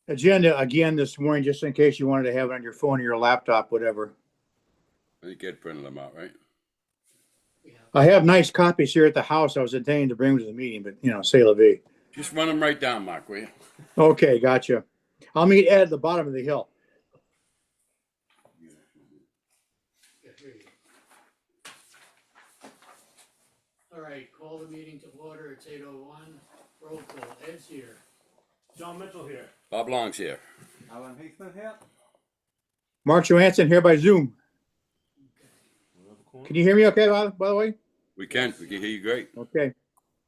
agenda again this morning, just in case you wanted to have it on your phone or your laptop, whatever. I think Ed printed them out, right? I have nice copies here at the house. I was intending to bring them to the meeting, but say la vie. Just run them right down, Mark, will you? Okay, gotcha. I'll meet Ed at the bottom of the hill. All right, call the meeting to order. It's 8:01. Roll call. Ed's here. John Mitchell here. Bob Long's here. Alan Heathman here. Mark Johansson here by Zoom. Can you hear me okay, by the way? We can hear you great. Okay.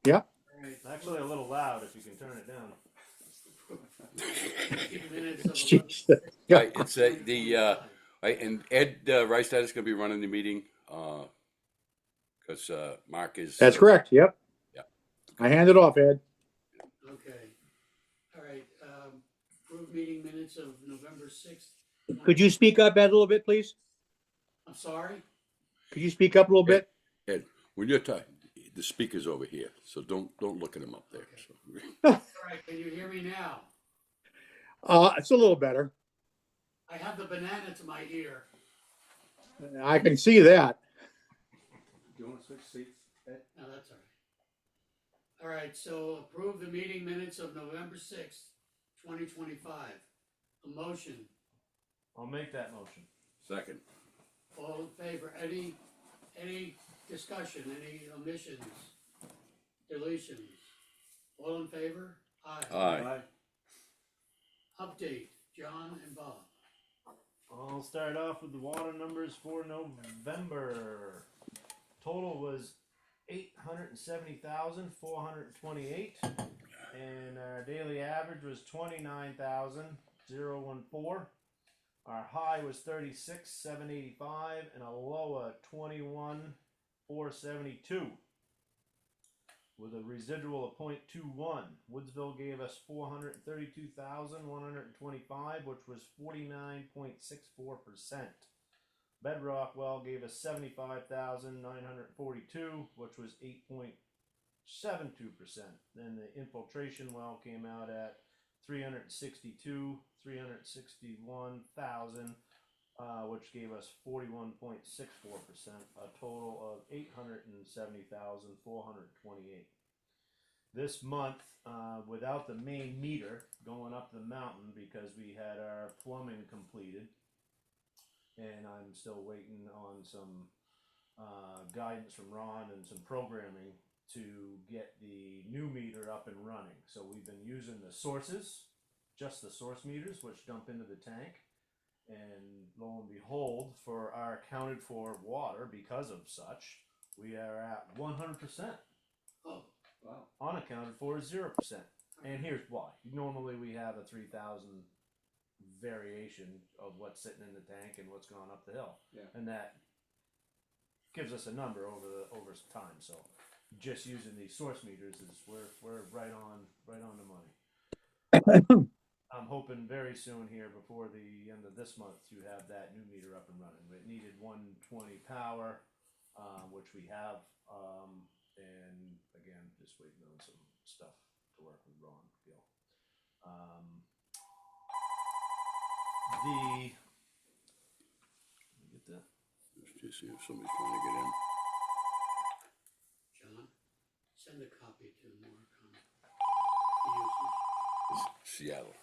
Yeah. All right, It's actually a little loud if you can turn it down. minutes of Jeez. Right, it's right, and Ed Reichstad is going to be running the meeting because Mark is. That's correct. Yep. Yeah. I hand it off, Ed. Okay. All right, approved meeting minutes of November 6th. Could you speak up, Ed, a little bit, please? I'm sorry? Could you speak up a little bit? Ed, when you're talking, the speaker's over here, so don't look at him up there. So. All right, can you hear me now? It's a little better. I have the banana to my ear. I can see that. Do you want to switch seats, Ed? No, that's all right. All right, so approve the meeting minutes of November 6th, 2025. A motion. I'll make that motion. Second. All in favor? Any discussion? Any omissions? Deletions? All in favor? Aye. Aye. Update, John and Bob. I'll start off with the water numbers for November. Total was 870,428, and our daily average was 29,014. Our high was 36,785, and a low of 21,472. With a residual of 0.21. Woodsville gave us 432,125, which was 49.64%. Bedrock Well gave us 75,942, which was 8.72%. Then the Infiltration Well came out at 361,000, which gave us 41.64%, a total of 870,428. This month, without the main meter going up the mountain because we had our plumbing completed, and I'm still waiting on some guidance from Ron and some programming to get the new meter up and running. So we've been using the sources, just the source meters, which dump into the tank. And lo and behold, for our accounted for water, because of such, we are at 100%. Oh, Wow. Unaccounted for is 0%. And here's why. Normally we have a 3,000 variation of what's sitting in the tank and what's gone up the hill. Yeah. And that gives us a number over time. So just using these source meters is we're right on the money. I'm hoping very soon here before the end of this month to have that new meter up and running. It needed 120 power, which we have, and again, just waiting on some stuff to work with Ron Gill. Let me get that. Just see if somebody's trying to get in. John, send a copy to Mark on the usage. Seattle.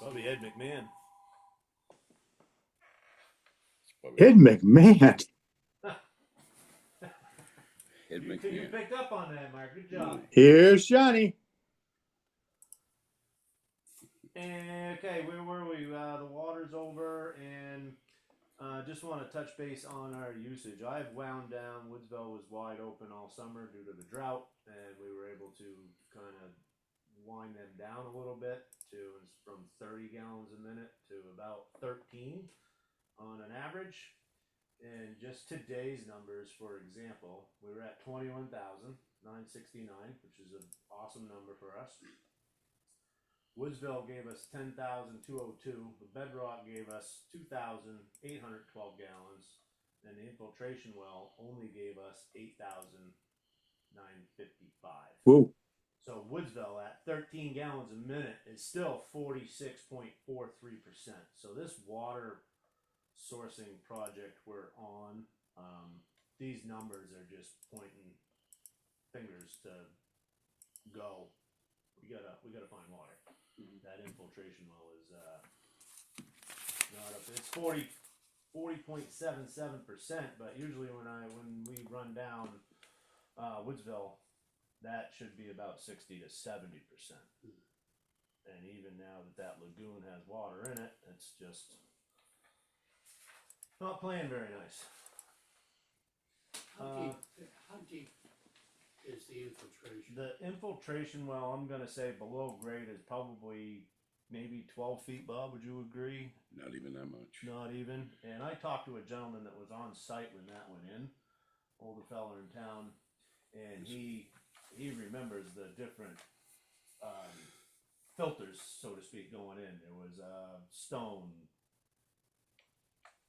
Probably Ed McMahon. Ed McMahon. Ed You McMahon. picked up on that, Mark. Good job. Here's Johnny. And, okay, where were we? The water's over, and just want to touch base on our usage. I've wound down. Woodsville was wide open all summer due to the drought, and we were able to kind of wind them down a little bit from 30 gallons a minute to about 13 on an average. And just today's numbers, for example, we were at 21,969, which is an awesome number for us. Woodsville gave us 10,202. The Bedrock gave us 2,812 gallons, and the Infiltration Well only gave us 8,955. Whoa. So Woodsville at 13 gallons a minute is still 46.43%. So this water sourcing project we're on, these numbers are just pointing fingers to go. We gotta find water. That infiltration well is not up. It's 40.77%, but usually when we run down Woodsville, that should be about 60 to 70%. And even now that lagoon has water in it, it's just not playing very nice. How deep is the infiltration? The infiltration well, I'm gonna say below grade is probably maybe 12 feet, Bob, would you agree? Not even that much. Not even. And I talked to a gentleman that was on site when that went in, older fella in town, and he remembers the different filters, so to speak, going in. There was stone,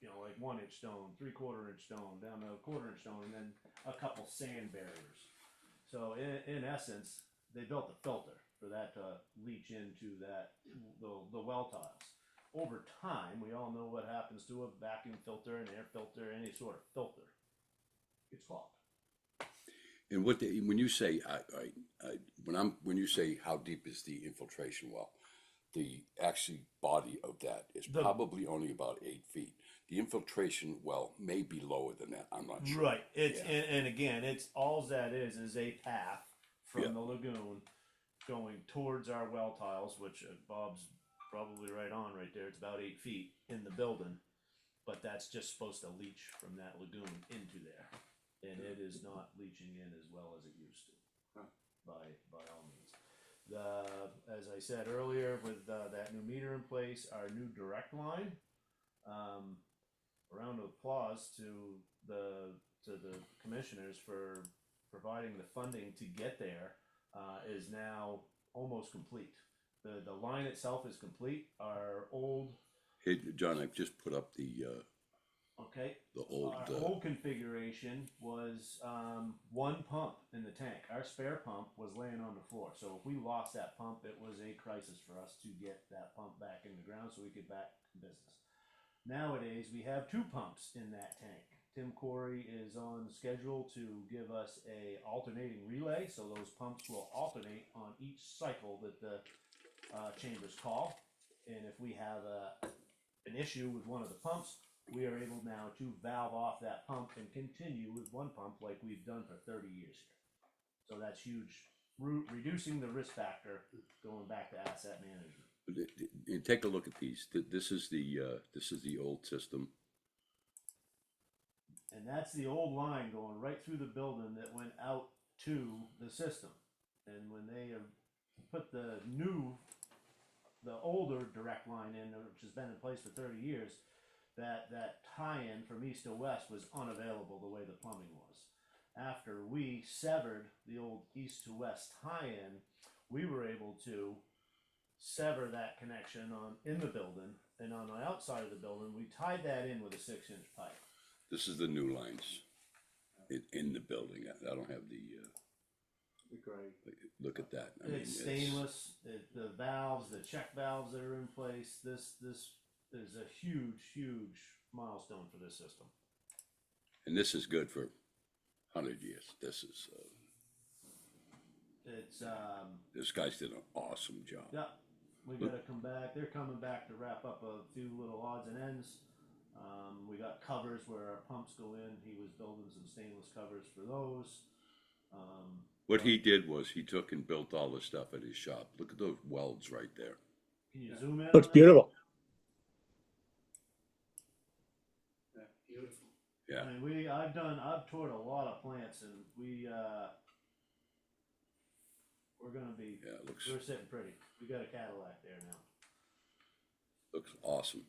like 1 inch stone, 3/4 inch stone, down to a 1/4 inch stone, and then a couple sand barriers. So in essence, they built a filter for that to leach into the well tiles. Over time, we all know what happens to a vacuum filter, an air filter, any sort of filter. It's clogged. And when you say when you say how deep is the infiltration well, the actual body of that is probably only about 8 feet. The infiltration well may be lower than that. I'm not sure. Right. It's Yeah. and again, it's all that is a path from the lagoon going towards our well tiles, which Bob's probably right on right there. It's about 8 feet in the building, but that's just supposed to leach from that lagoon into there, and it is not leaching in as well as it used to. By all means. As I said earlier, with that new meter in place, our new direct line. A round of applause to the commissioners for providing the funding to get there. Is now almost complete. The line itself is complete. Our old Hey, John, I've just put up the old configuration was one pump in the tank. Our spare pump was laying on the floor. So if we lost that pump, it was a crisis for us to get that pump back in the ground so we could back business. Nowadays, we have 2 pumps in that tank. Tim Corey is on schedule to give us a alternating relay, so those pumps will alternate on each cycle that the chambers call. And if we have an issue with one of the pumps, we are able now to valve off that pump and continue with one pump like we've done for 30 years here. So that's huge, reducing the risk factor going back to asset management. Take a look at these. This is the old system. And that's the old line going right through the building that went out to the system. And when they put the older direct line in, which has been in place for 30 years, that tie-in from east to west was unavailable the way the plumbing was. After we severed the old east to west tie-in, we were able to sever that connection in the building, and on the outside of the building, we tied that in with a 6-inch pipe. This is the new lines in the building. I don't have the Great. look at that. It's stainless. The valves, the check valves that are in place. This is a huge milestone for this system. And this is good for 100 years. This is. This guy's did an awesome job. Yeah, we got to come back. They're coming back to wrap up a few little odds and ends. We got covers where our pumps go in. He was building some stainless covers for those. What he did was he took and built all the stuff at his shop. Look at those welds right there. Can you zoom in? Looks on that? beautiful. Beautiful. Yeah. I mean, I've toured a lot of plants, and we're gonna be. Yeah, it looks We're sitting pretty. We got a Cadillac there now. looks awesome.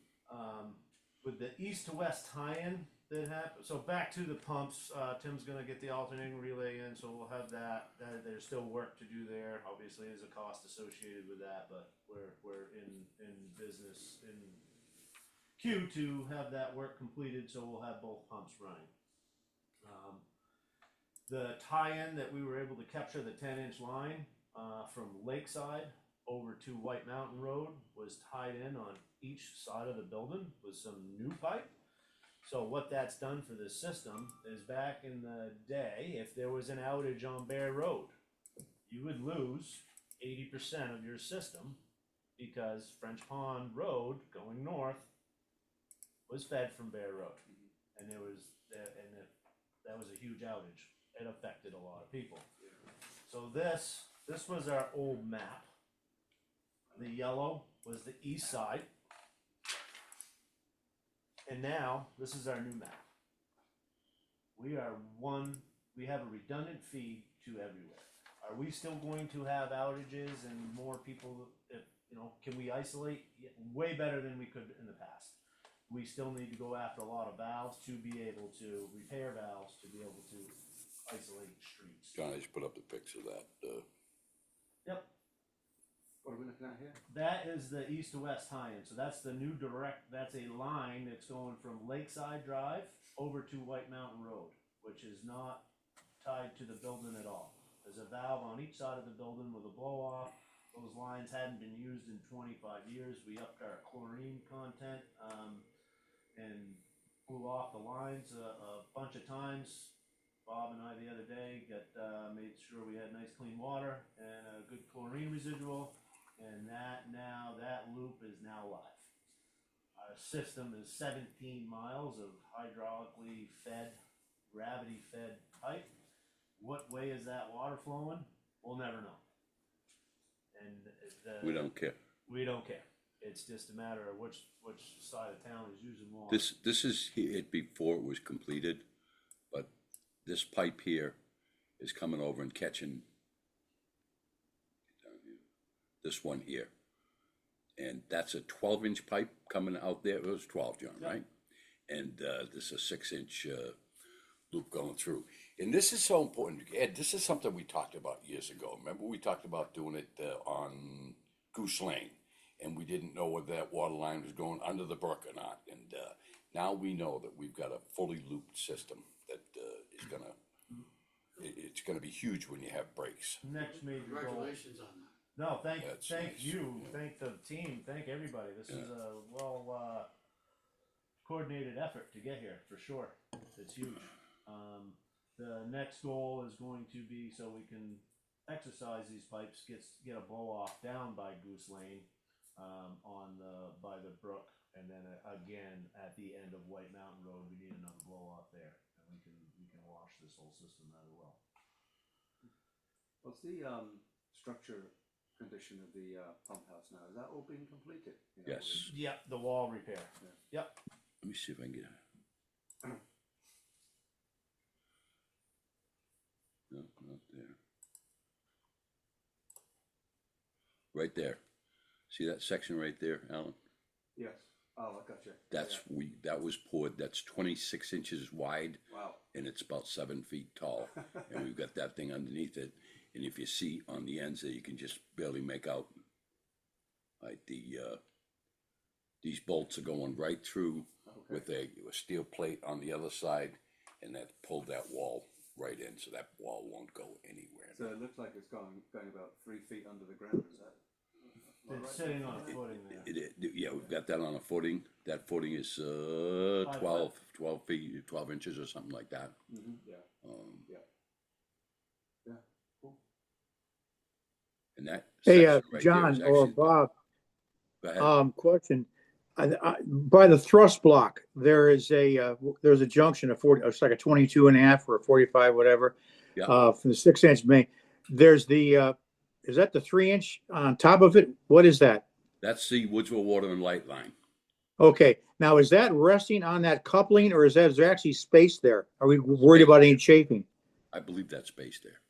With the east to west tie-in that happened, so back to the pumps, Tim's gonna get the alternating relay in, so we'll have that. There's still work to do there. Obviously, there's a cost associated with that, but we're in business in queue to have that work completed, so we'll have both pumps running. The tie-in that we were able to capture the 10-inch line, from Lakeside over to White Mountain Road was tied in on each side of the building with some new pipe. So what that's done for the system is back in the day, if there was an outage on Bear Road, you would lose 80% of your system because French Pond Road going north was fed from Bear Road. And that was a huge outage. It affected a lot of people. So this was our old map. The yellow was the east side. And now this is our new map. We have a redundant feed to everywhere. Are we still going to have outages and more people, can we isolate? Yeah, way better than we could in the past. We still need to go after a lot of valves to be able to repair valves, to be able to isolate streets. John, I just put up the pics of that. Yep. What are we looking at here? That is the east to west tie-in. So that's the new that's a line that's going from Lakeside Drive over to White Mountain Road, which is not tied to the building at all. There's a valve on each side of the building with a blow off. Those lines hadn't been used in 25 years. We upped our chlorine content and blew off the lines a bunch of times. Bob and I the other day made sure we had nice clean water and a good chlorine residual, and that loop is now live. Our system is 17 miles of hydraulically fed, gravity fed pipe. What way is that water flowing? We'll never know. And We don't care. we don't care. It's just a matter of which side of town is using water. This is it before it was completed, but this pipe here is coming over and catching this one here. And that's a 12-inch pipe coming out there. It was 12, John, right? And this is a 6-inch loop going through. And this is so important. Ed, this is something we talked about years ago. Remember we talked about doing it on Goose Lane, and we didn't know whether that water line was going under the brook or not. And now we know that we've got a fully looped system that is it's gonna be huge when you have breaks. Next major goal. Congratulations on that. No, thank That's nice. you, thank the team, thank everybody. This is a well coordinated effort to get here for sure. It's huge. The next goal is going to be so we can exercise these pipes, get a blow off down by Goose Lane by the brook, and then again at the end of White Mountain Road we need another blow off there, and we can wash this whole system rather well. What's the structure condition of the pump house now? Is that all being completed? Yes. Yeah, the wall repair. Yeah. Yep. Let me see if I can get it. No, not there. Right there. See that section right there, Alan? Yes. Oh, I gotcha. That's Yeah. that was poured. That's 26 inches wide, Wow. and it's about 7 feet tall. And we've got that thing underneath it. And if you see on the ends there, you can just barely make out. Like these bolts are going right through with a steel plate on the other side, and that pulled that wall right in, so that wall won't go anywhere. So it looks like it's going about 3 feet under the ground. Is that? It's sitting on a footing there. Yeah, we've got that on a footing. That footing is 12 feet, 12 inches or something like that. Mm-hmm. Yeah. Yeah. Cool. And that Hey, section right there John is or actually- Bob, Go ahead. question. By the thrust block, there's a junction of 40, it's like a 22 and a half or a 45, whatever. Yeah. For the 6-inch main, there's is that the 3-inch on top of it? What is that? That's the Woodsville Water and Light line. Okay. Now, is that resting on that coupling or is there actually space there? Are we worried about any chafing? I believe that's space there.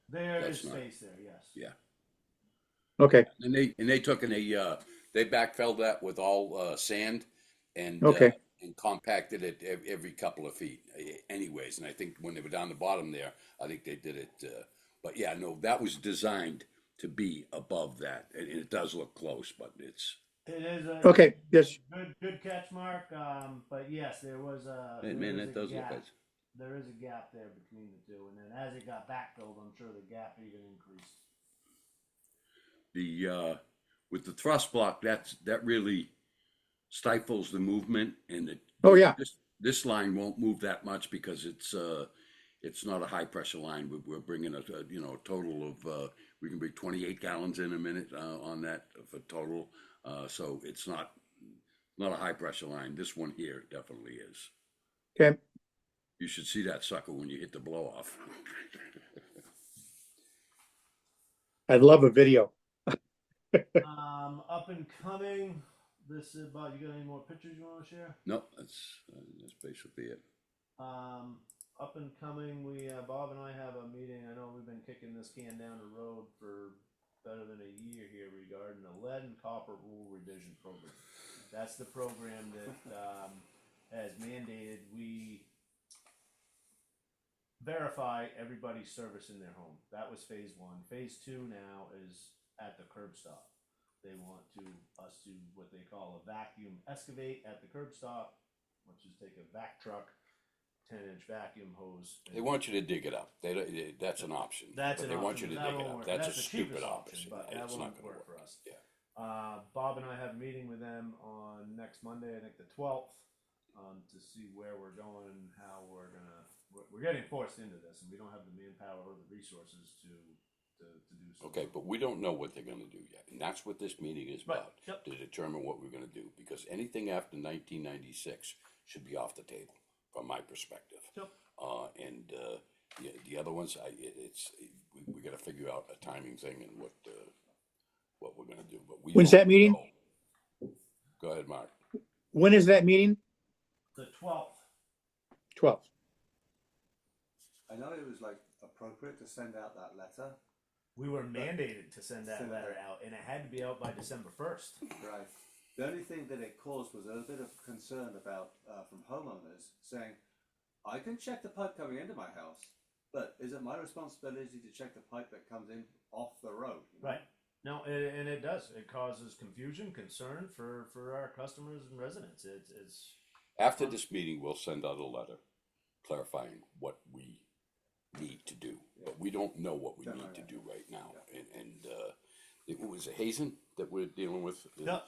There That's is not- space there, yes. Yeah. Okay. And they took and they backfilled that with all sand and Okay. And compacted it every couple of feet, anyways. And I think when they were down the bottom there, I think they did it. But yeah, no, that was designed to be above that, and it does look close, but it's. It is a Okay. Yes. good catch, Mark. But yes, there was a Man, there that is a does look gap. like. There is a gap there between the two, and then as it got backfilled, I'm sure the gap even increased. With the thrust block, that really stifles the movement, and Oh, yeah. this line won't move that much because it's not a high pressure line. We're bringing a total of we can bring 28 gallons in a minute on that for total. So it's not a high pressure line. This one here definitely is. Okay. You should see that sucker when you hit the blow off. I'd love a video. Up and coming. This is about. You got any more pictures you want to share? No, that's basically it. Up and coming. We Bob and I have a meeting. I know we've been kicking this can down the road for better than a year here regarding the lead and copper rule revision program. That's the program that has mandated we verify everybody's service in their home. That was phase one. Phase two now is at the curb stop. They want us to what they call a vacuum excavate at the curb stop, which is take a vac truck, 10-inch vacuum hose. They want you to dig it up. That's an option. That's but an they want you option, to but that dig it won't up. work. That's a That's the stupid cheapest option. option, but that It's won't not going to work for us. Yeah. Bob and I have a meeting with them on next Monday, I think the 12th, to see where we're going and how we're getting forced into this, and we don't have the manpower or the resources to do so. Okay, but we don't know what they're going to do yet, and that's what this meeting is Right. about, Yep. to determine what we're going to do. Because anything after 1996 should be off the table, from my perspective. Yep. And the other ones, we got to figure out a timing thing and what we're going to do. But we When's don't that meeting? know. Go ahead, Mark. When is that meeting? The 12th. 12th. I know it was like appropriate to send out that letter. We were mandated to send that Send letter that. out, and it had to be out by December 1st. Right. The only thing that it caused was a bit of concern about from homeowners saying, I can check the pipe coming into my house, but is it my responsibility to check the pipe that comes in off the road? Right. No, and it does. It causes confusion, concern for our customers and residents. It's After this meeting, we'll send out a letter clarifying what we need to do, but we don't know what we Don't need know to yet. do right now. And it was Hazen that we're dealing with. Yep.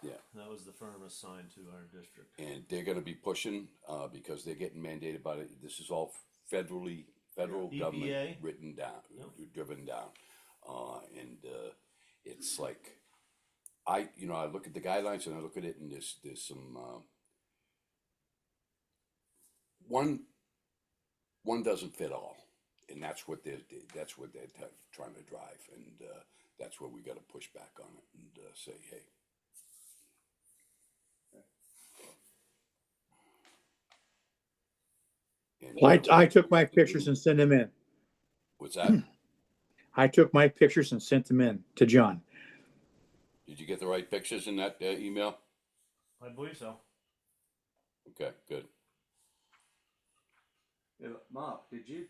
Yeah, That was the firm assigned to our district. and they're going to be pushing because they're getting mandated by it. This is all federal EPA. government written down, Yep. driven down, and it's like I look at the guidelines and I look at it, and there's some one doesn't fit all, and that's what they're trying to drive, and that's where we got to push back on it and say, hey. And, I took my pictures and sent them in. what's that? I took my pictures and sent them in to John. Did you get the right pictures in that email? I believe so. Okay, good. Yeah, but Mark, did you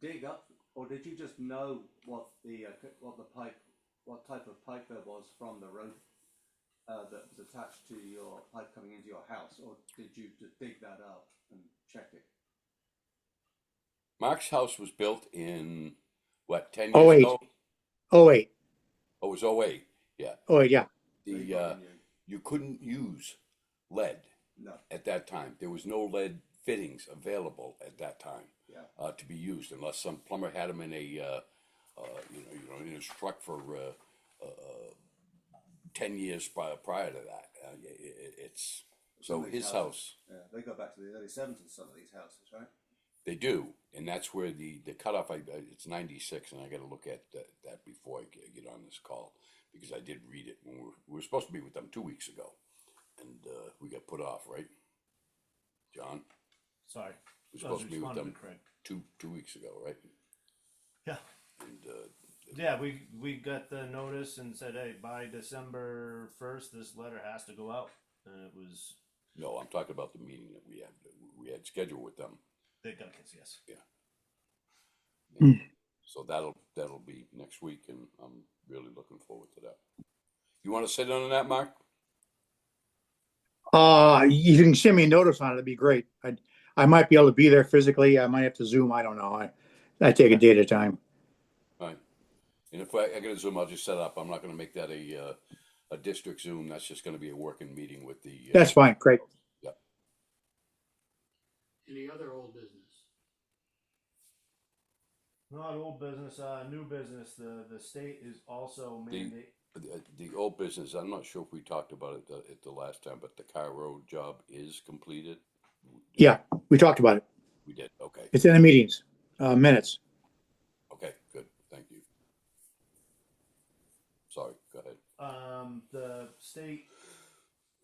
dig up, or did you just know what type of pipe there was from the road that was attached to your pipe coming into your house, or did you just dig that up and check it? Mark's house was built in what, 10 Oh, years 08. ago? Oh, wait. Oh, it was 08. Yeah. Oh, yeah. So you The probably knew. you couldn't use lead No. at that time. There was no lead fittings available at that time Yeah. to be used unless some plumber had them in a in his truck for 10 years prior to that. It's so Some of these his houses- house. Yeah, they go back to the early 70s, some of these houses, right? They do, and that's where the cutoff. It's 96, and I got to look at that before I get on this call because I did read it when we were supposed to be with them 2 weeks ago, and we got put off, right, John? Sorry. We're supposed to be with responding them to Craig. two weeks ago, right? Yeah. And Yeah, we got the notice and said, hey, by December 1st, this letter has to go out. And it was, no, I'm talking about the meeting that we had scheduled with them. they got this, yes. So that'll be next week, and I'm really looking forward to that. You want to sit on that, Mark? You can send me a notice on it. It'd be great. I might be able to be there physically. I might have to Zoom. I don't know. I take a day at a time. Right. And if I get a Zoom, I'll just set up. I'm not gonna make that a district Zoom. That's just gonna be a working meeting with the. That's fine, great. Yeah. Any other old business? Not old business, new business. The state is also The- mandate. The old business, I'm not sure if we talked about it at the last time, but the Car Road job is completed. Yeah, we talked about it. We did, okay, It's in the meetings, minutes. okay, good, thank you. Sorry, go ahead. The state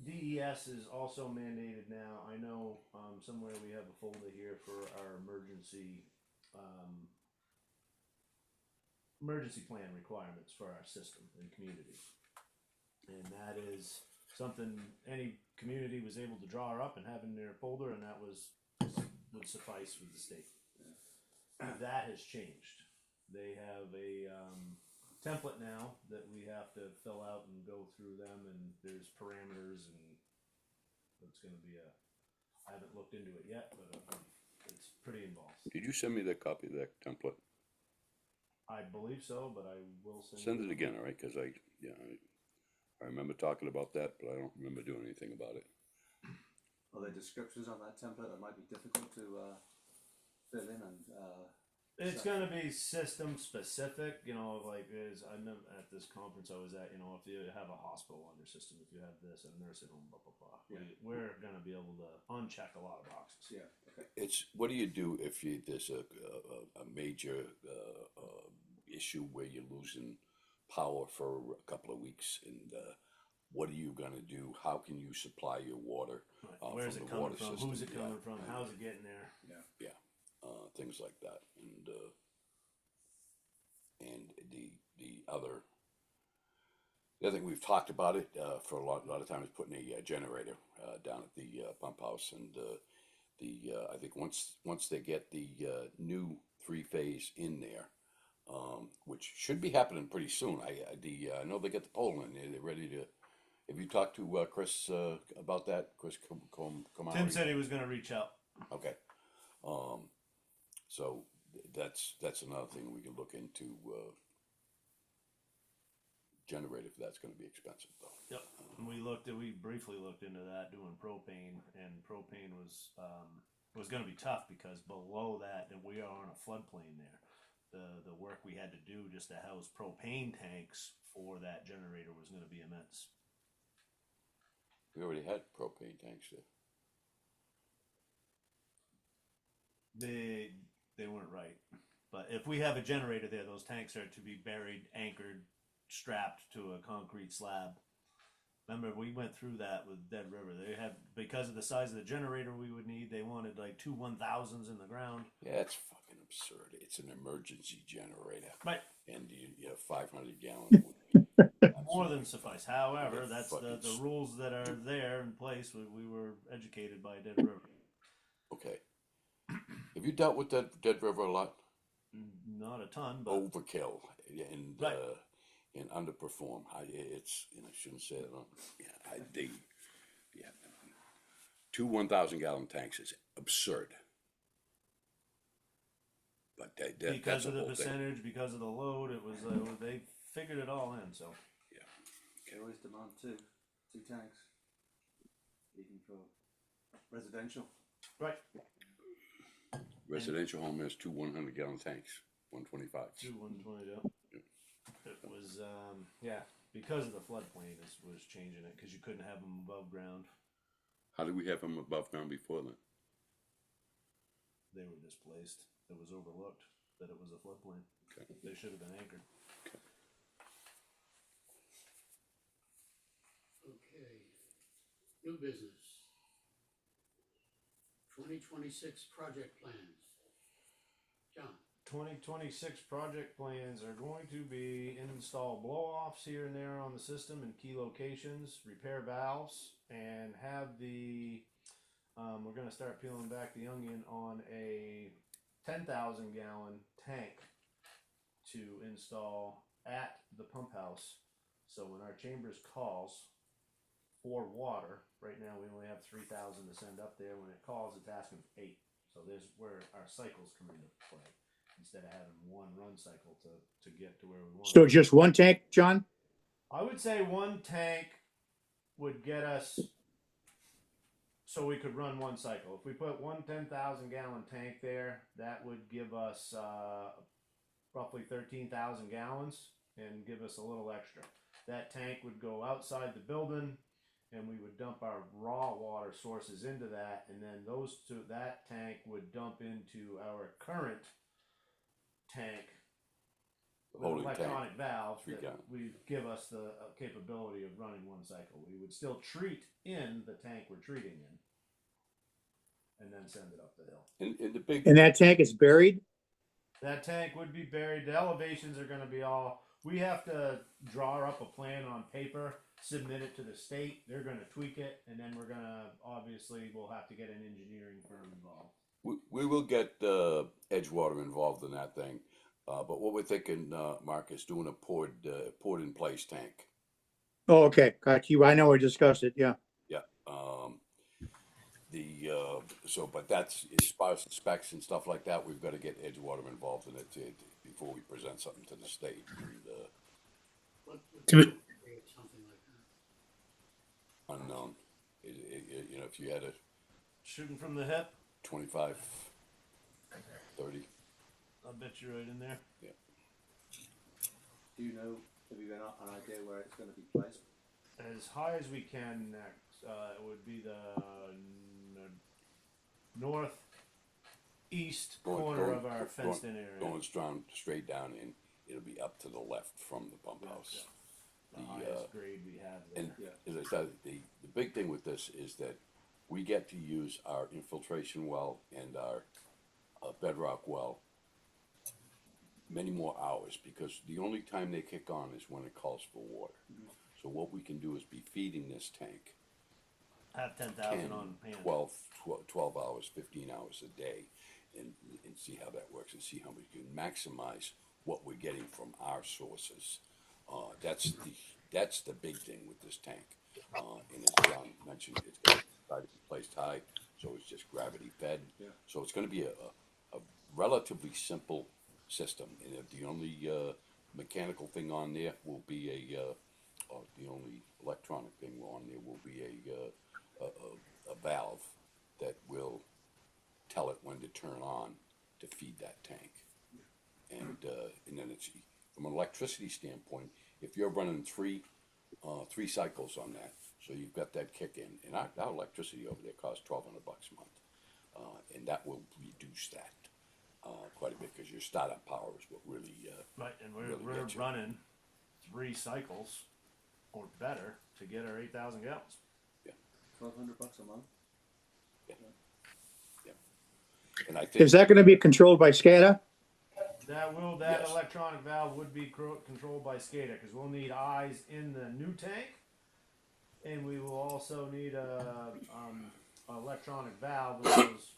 DES is also mandated now. I know somewhere we have a folder here for our emergency plan requirements for our system and community, and that is something any community was able to draw up and have in their folder, and that would suffice with the state. That has changed. They have a template now that we have to fill out and go through them, and there's parameters, and it's going to be I haven't looked into it yet, but it's pretty involved. Did you send me that copy of that template? I believe so, but I will Send it again, all right, because I remember talking about that, but I don't remember doing anything about it. Are there descriptions on that template that might be difficult to fill in and? It's going to be system specific, like I know at this conference I was at, if you have a hospital on your system, if you have this, a nursing home, blah, blah, blah. Yeah. We're going to be able to uncheck a lot of boxes. Yeah. Okay. It's, what do you do if there's a major issue where you're losing power for a couple of weeks, and what are you gonna do? How can you supply your water? Right. Where's from it the coming water from? system? Who's it coming Yeah. from? How's it getting there? Things like that, and the other thing we've talked about it for a lot of time is putting a generator down at the pump house, and I think once they get the new 3-phase in there, which should be happening pretty soon. I know they get the pole in there. They're ready to. Have you talked to Chris about that? Chris Kamari? Tim said he was going to reach out. Okay. So that's another thing we can look into. Generator, if that's going to be expensive though. Yep. And we briefly looked into that, doing propane, and propane was going to be tough because below that, and we are on a floodplain there. The work we had to do just to house propane tanks for that generator was going to be immense. We already had propane tanks there. They weren't right, but if we have a generator there, those tanks are to be buried, anchored, strapped to a concrete slab. Remember, we went through that with Dead River. They had, because of the size of the generator we would need, they wanted like 2 1000s in the ground. Yeah, it's fucking absurd. It's an emergency generator, Right. and you have 500 gallons. More than suffice. However, Yeah, that's fucking the rules that are there in place. We were educated by Dead River. Okay. Have you dealt with Dead River a lot? Not a ton, but Overkill and Right. And underperform. I shouldn't say that. Two 1,000-gallon tanks is absurd. But because that's of a the whole thing. percentage, because of the load, it was they figured it all in. So They always demand two tanks, even for residential. right, Residential home has two 100-gallon tanks, 125s. 120. It was because of the floodplain was changing it because you couldn't have them above ground. How did we have them above ground before then? They were displaced. It was overlooked that it was a floodplain. Okay. They should have been anchored. Okay. New business. 2026 project plans. John. 2026 project plans are going to be install blow-offs here and there on the system in key locations, repair valves, and have we're going to start peeling back the onion on a 10,000 gallon tank to install at the pump house. So when our chambers calls for water, right now we only have 3,000 to send up there. When it calls, it's asking for 8. So there's where our cycles come into play. instead of having one run cycle to get to where we want. So just one tank, John? I would say one tank would get us so we could run one cycle. If we put one 10,000 gallon tank there, that would give us roughly 13,000 gallons and give us a little extra. That tank would go outside the building, and we would dump our raw water sources into that, and then that tank would dump into our current tank with an Holding tank, electronic valve 3 that gallon. would give us the capability of running one cycle. We would still treat in the tank we're treating in, and then send it up the hill. And the big, And that tank is buried? That tank would be buried. The elevations are going to be all. We have to draw up a plan on paper, submit it to the state. They're going to tweak it, and then we'll have to get an engineering firm involved. we will get Edgewater involved in that thing. But what we're thinking, Mark, is doing a poured in place tank. Oh, okay, got you. I know we discussed it, yeah. Yeah. But that's as far as the specs and stuff like that. We've got to get Edgewater involved in it before we present something to the state. And, Something like that. unknown. If you had a Shooting from the hip, 25, 30. I'll bet you're right in there. Do you know? Have you got an idea where it's going to be placed? As high as we can next, it would be the northeast corner of our fenced-in area. Going straight down in, it'll be up to the left from the pump house. The highest grade we have there. And as I said, the big thing with this is that we get to use our infiltration well and our bedrock well many more hours, because the only time they kick on is when it calls for water. So what we can do is be feeding this tank Have 10,000 on hand. 12 hours, 15 hours a day, and see how that works, and see how we can maximize what we're getting from our sources. That's the big thing with this tank. And as John mentioned, it's going to try to be placed high, so it's just gravity fed. Yeah. So it's going to be a relatively simple system, and the only mechanical thing on there will be the only electronic thing on there will be a valve that will tell it when to turn on to feed that tank. And then it's, from an electricity standpoint, if you're running three cycles on that, so you've got that kick in, and our electricity over there costs $1,200 a month, and that will reduce that quite a bit, because your startup power is what really Right, and really we're gets you. running 3 cycles or better to get our 8,000 gallons. $1,200 a month. And I think Is that gonna be controlled by SCADA? That Yes. electronic valve would be controlled by SCADA, because we'll need eyes in the new tank, and we will also need a electronic valve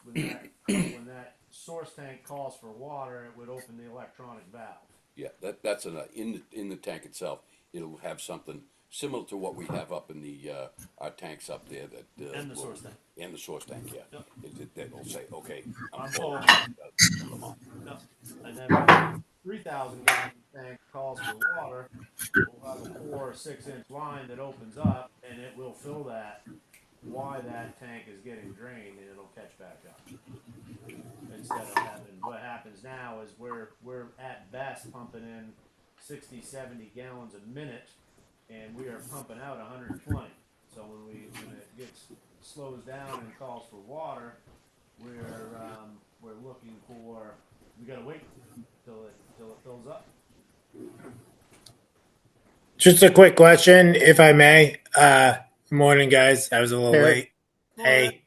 when that source tank calls for water. It would open the electronic valve. that's in the tank itself. It'll have something similar to what we have up in our tanks up there that And the source tank. and the source tank. Yeah, Yep. That'll say, okay, I'm full. full. Come on. Yep. And then when the 3,000 gallon tank calls for water, we'll have a 4 or 6 inch line that opens up, and it will fill that while that tank is getting drained, and it'll catch back up. Instead of having, what happens now is we're at best pumping in 60, 70 gallons a minute, and we are pumping out 120. So when it slows down and calls for water, we're looking for, we gotta wait till it fills up. Just a quick question, if I may. Morning, guys. I was a little Hey. late. Hey.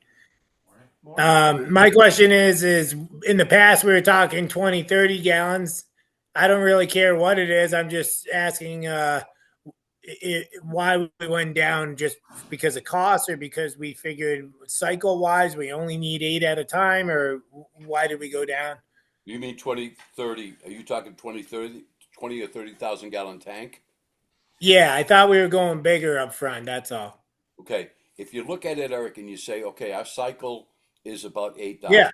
Morning. My question is in the past we were talking 20, 30 gallons. I don't really care what it is. I'm just asking why we went down, just because of cost, or because we figured cycle wise we only need 8 at a time, or why did we go down? You mean 20, 30? Are you talking 20, 30, 20 or 30,000 gallon tank? Yeah, I thought we were going bigger up front. That's all. Okay, if you look at it, Eric, and you say, okay, our cycle is about 8,000. Yeah.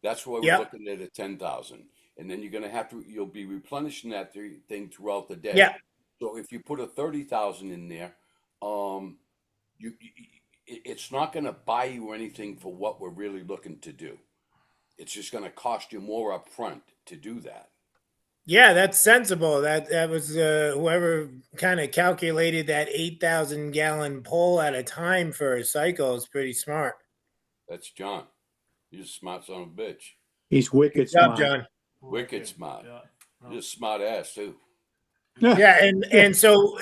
That's why we're Yep. looking at 10,000. and then you'll be replenishing that thing throughout the day. Yeah. So if you put a 30,000 in there, it's not going to buy you anything for what we're really looking to do. It's just going to cost you more up front to do that. Yeah, that's sensible. That was whoever kind of calculated that 8,000 gallon pull at a time for a cycle is pretty smart. That's John. He's a smart son of a bitch. He's wicked Good job, smart. John. Wicked smart. Yeah. He's a smart ass too. Yeah, and so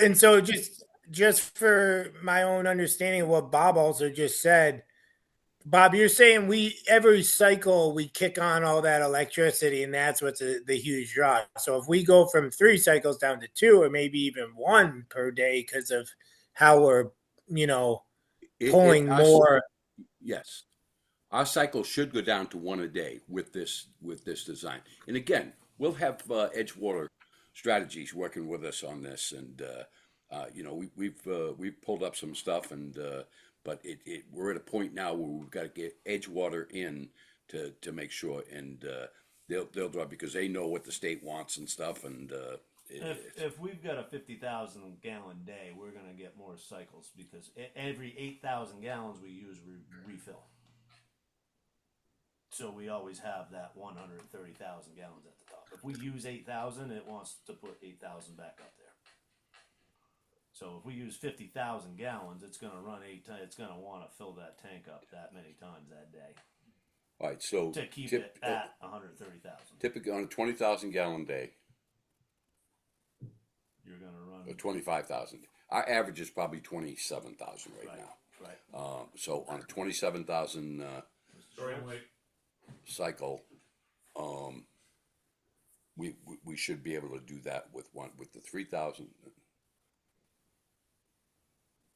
just for my own understanding of what Bob also just said, Bob, you're saying every cycle we kick on all that electricity, and that's what's the huge draw. So if we go from 3 cycles down to 2, or maybe even 1 per day because of how we're pulling more. Yes, our cycle should go down to 1 a day with this design. And again, we'll have Edgewater Strategies working with us on this, and we've pulled up some stuff, and but we're at a point now where we've got to get Edgewater in to make sure, and they'll draw because they know what the state wants and stuff, and if we've got a 50,000 gallon day, we're going to get more cycles because every 8,000 gallons we use refill. So we always have that 130,000 gallons at the top. If we use 8,000, it wants to put 8,000 back up there. So if we use 50,000 gallons, it's going to run 8 times. It's going to want to fill that tank up that many times that day all right. So to keep it at 130,000. typically on a 20,000 gallon day, You're going to run or 25,000. Our average is probably 27,000 right now. Right. So on a 27,000 cycle, we should be able to do that with the 3,000.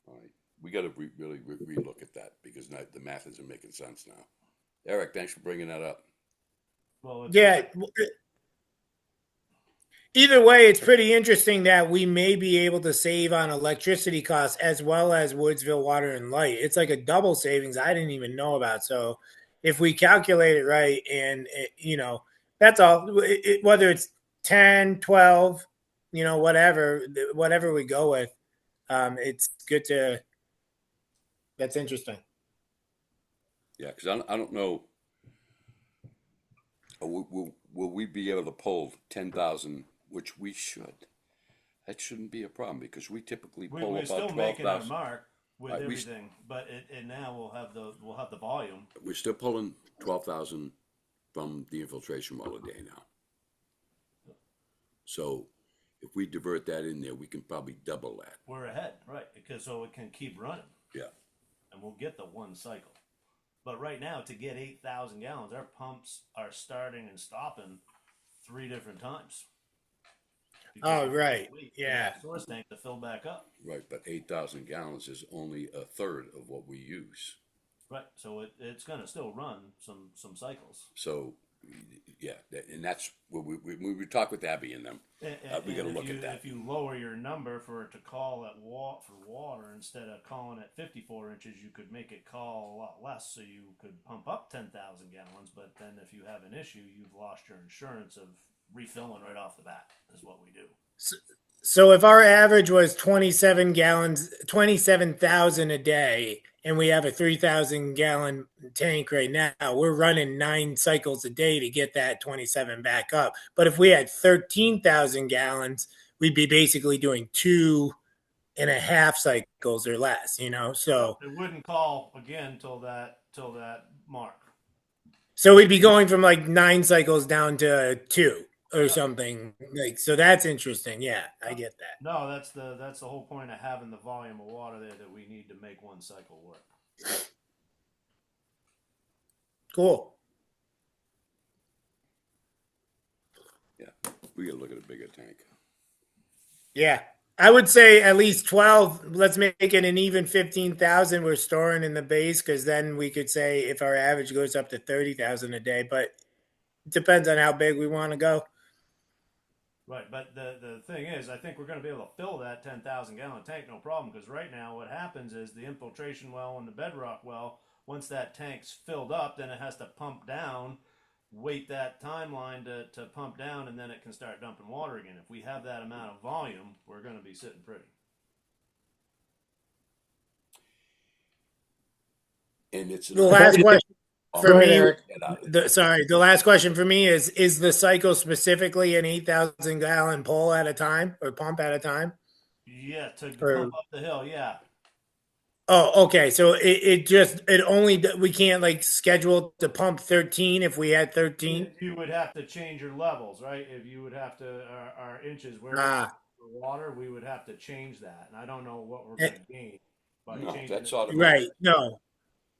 All right, we got to really relook at that because the math isn't making sense now. Eric, thanks for bringing that up. Well, Yeah. Either way, it's pretty interesting that we may be able to save on electricity costs as well as Woodsville Water and Light. It's like a double savings I didn't even know about. So if we calculate it right, and that's all, whether it's 10, 12, whatever we go with, it's good to. That's interesting. Yeah, because I don't know. Will we be able to pull 10,000, which we should? That shouldn't be a problem because we typically pull we're about still making our 12,000. mark with Right, everything, but now we'll have the volume. We're still pulling 12,000 from the infiltration well a day now. So if we divert that in there, we can probably double that. We're ahead, right? Because so it can keep running. Yeah. And we'll get the 1 cycle. But right now, to get 8,000 gallons, our pumps are starting and stopping 3 different times. Oh, right. Yeah. Source tank to fill back up. Right, but 8,000 gallons is only a third of what we use. Right. So it's going to still run some cycles. So, yeah, and that's when we talk with Abby and them. We got to look at that. If you lower your number for it to call at for water instead of calling at 54 inches, you could make it call a lot less, so you could pump up 10,000 gallons. But then if you have an issue, you've lost your insurance of refilling right off the bat. Is what we do. So if our average was 27 gallons, 27,000 a day, and we have a 3,000 gallon tank right now, we're running 9 cycles a day to get that 27 back up. But if we had 13,000 gallons, we'd be basically doing 2.5 cycles or less, so It wouldn't call again till that mark. So we'd be going from like 9 cycles down to 2 or something. So that's interesting. Yeah, I get that. No, that's the whole point of having the volume of water there that we need to make 1 cycle work. Cool. Yeah, we got to look at a bigger tank. Yeah. I would say at least 12. Let's make it an even 15,000 we're storing in the base, because then we could say if our average goes up to 30,000 a day, but it depends on how big we want to go. Right, but the thing is, I think we're going to be able to fill that 10,000 gallon tank, no problem, because right now what happens is the infiltration well and the bedrock well, once that tank's filled up, then it has to pump down wait that timeline to pump down, and then it can start dumping water again. If we have that amount of volume, we're going to be sitting pretty. And it's The last question for Go ahead, me, Eric. the last question for me is the cycle specifically an 8,000 gallon pull at a time or pump at a time? Yeah, to Or- pump up the hill, yeah. Oh, okay. So we can't like schedule to pump 13 if we had 13. You would have to change your levels, right? If you would have to our inches where Ah, for water, we would have to change that, and I don't know what we're Eh, going to gain by No, changing that's it. automatic. right. No.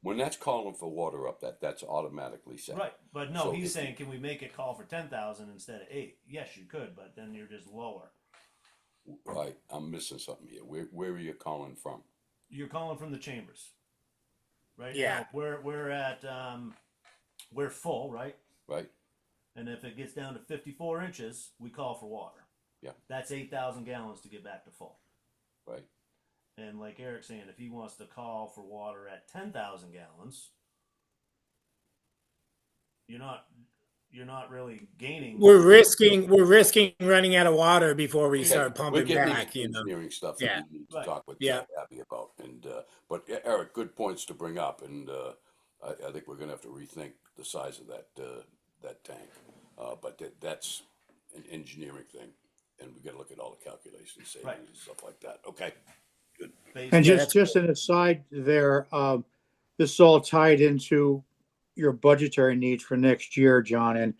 When that's calling for water up, that's automatically set. Right, but no, So he's if saying, can we make it call for 10,000 instead of 8? Yes, you could, but then you're just lower. Right, I'm missing something here. Where are you calling from? You're calling from the chambers, right? Yeah. Now, we're at we're full, right? Right? And if it gets down to 54 inches, we call for water. Yeah. That's 8,000 gallons to get back to full. Right. And like Eric's saying, if he wants to call for water at 10,000 gallons, you're not really gaining. We're risking running out of water before we Okay, start we're pumping getting back, into you know. engineering stuff Yeah. that we need to Right. talk with Yeah. Abby about. And but Eric, good points to bring up, and I think we're going to have to rethink the size of that tank. But that's an engineering thing, and we got to look at all the calculations, savings, Right. and stuff like that. Okay, good. And Yeah, just an aside there, this is all tied into your budgetary needs for next year, John. And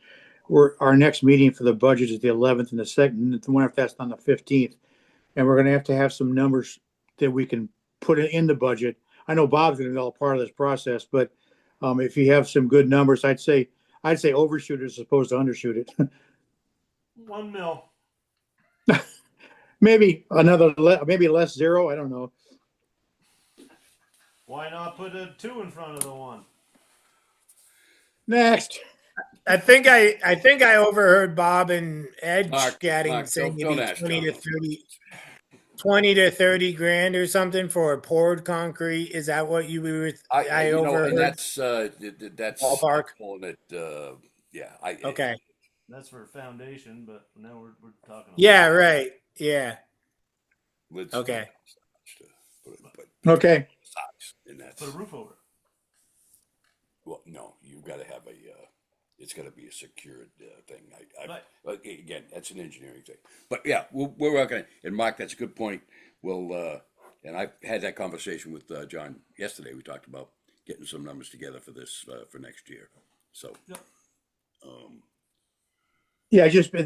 our next meeting for the budget is the 11th and the second, the one if that's on the 15th. And we're going to have some numbers that we can put in the budget. I know Bob's going to be all part of this process, but if you have some good numbers, I'd say overshoot it as opposed to undershoot it. 1 mil. Maybe maybe less zero. I don't know. Why not put a 2 in front of the 1? Next. I think I overheard Bob and Ed Mark, saying don't maybe ask 20 to John. 30 grand or something for poured concrete. Is that what you were? I overheard. And that's Ballpark. calling it. Yeah, Okay. That's for foundation, but now we're talking. Yeah. Right. Yeah. let's- Okay. But Okay. size, and that's Put a roof over it. well, no, you've got to have it's got to be a secured thing. Right. Again, that's an engineering thing. But yeah, we're working. And Mark, that's a good point. We'll, and I had that conversation with John yesterday. We talked about getting some numbers together for this for next year. So, Yep. Yeah, just for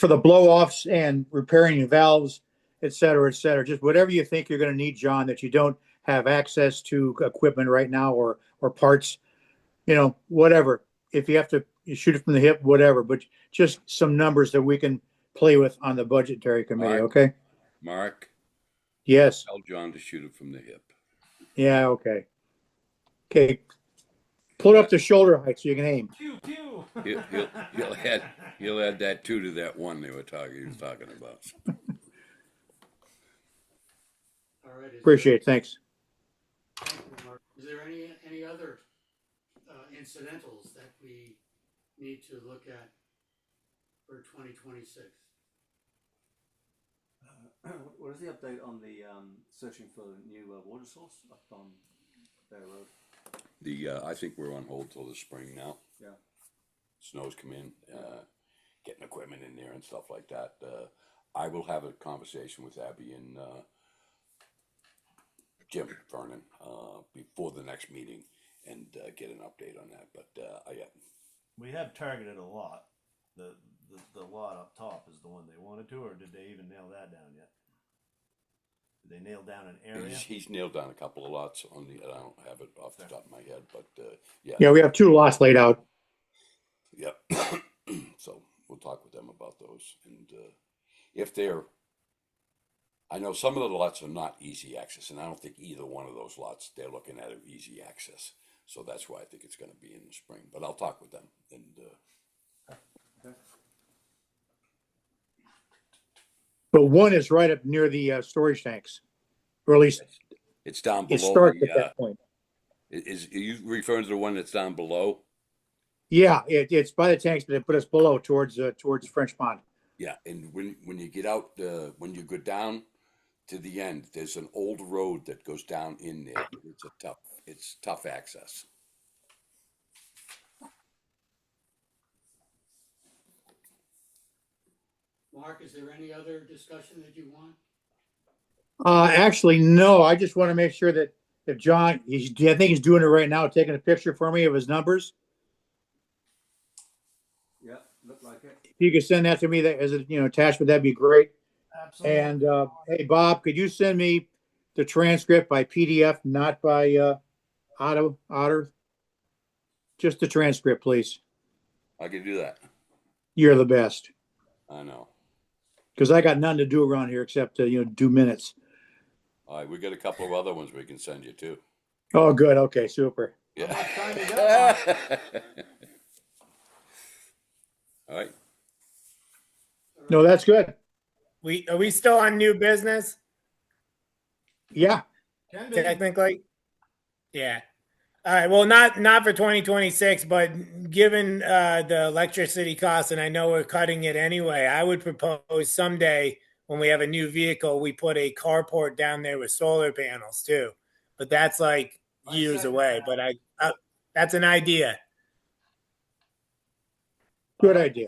the blow offs and repairing valves, et cetera, just whatever you think you're going to need, John, that you don't have access to equipment right now or parts, whatever. If you have to you shoot it from the hip, whatever, but just some numbers that we can play with on the budgetary committee. Mark. Okay. Mark, Yes. tell John to shoot it from the hip. Yeah. Okay. Okay. Pull it up to shoulder height so you can aim. Pew pew. He'll add that 2 to that 1 he was talking about. All right. Appreciate it. Thanks. Is there any other incidentals that we need to look at for 2026? What is the update on the searching for a new water source up on Bear Road? I think we're on hold till the spring now. Yeah. Snows come in, getting equipment in there and stuff like that. I will have a conversation with Abby and Jim Vernon before the next meeting and get an update on that. But We have targeted a lot. The lot up top is the one they wanted to, or did they even nail that down yet? Did they nail down an area? he's nailed down a couple of lots on the. I don't have it off the top of my head, but yeah. Yeah, we have 2 lots laid out. Yep. So we'll talk with them about those. And if they're, I know some of the lots are not easy access, and I don't think either one of those lots they're looking at easy access. So that's why I think it's going to be in the spring. But I'll talk with them. And But one is right up near the storage tanks, or at least it's down below. it starts at that point. Are you referring to the one that's down below? Yeah, it's by the tanks, but it's below towards French Pond. Yeah, and when you get out, when you go down to the end, there's an old road that goes down in there. It's tough access. Mark, is there any other discussion that you want? Actually, no. I just want to make sure that if John, I think he's doing it right now, taking a picture for me of his numbers. Yeah, look like it. If you could send that to me that as a attachment, that'd be great. Absolutely. And hey, Bob, could you send me the transcript by PDF, not by Otter? Just the transcript, please. I can do that. You're the best. I know. Because I got nothing to do around here except do minutes. All right, we got a couple of other ones we can send you too. Oh, good. Okay, super. Yeah. How much time you got, Mark? All right. No, that's good. Are we still on new business? Yeah. Can be. Technically? Yeah. All right. Well, not for 2026, but given the electricity costs, and I know we're cutting it anyway, I would propose someday when we have a new vehicle, we put a carport down there with solar panels too. But that's like years away. But that's an idea. Good idea.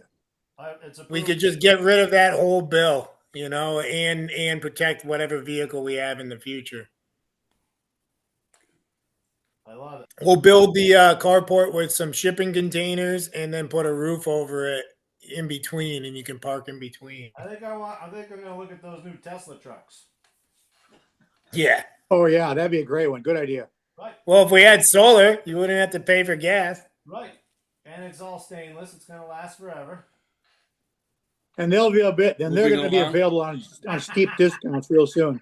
It's We approved. could just get rid of that whole bill, and protect whatever vehicle we have in the future. I love it. We'll build the carport with some shipping containers and then put a roof over it in between, and you can park in between. I think I'm gonna look at those new Tesla trucks. Yeah. Oh, yeah. That'd be a great one. Good idea. Right. Well, if we had solar, you wouldn't have to pay for gas. Right. And it's all stainless. It's gonna last forever. And they'll be they're Moving going to be along. available on steep discounts real soon.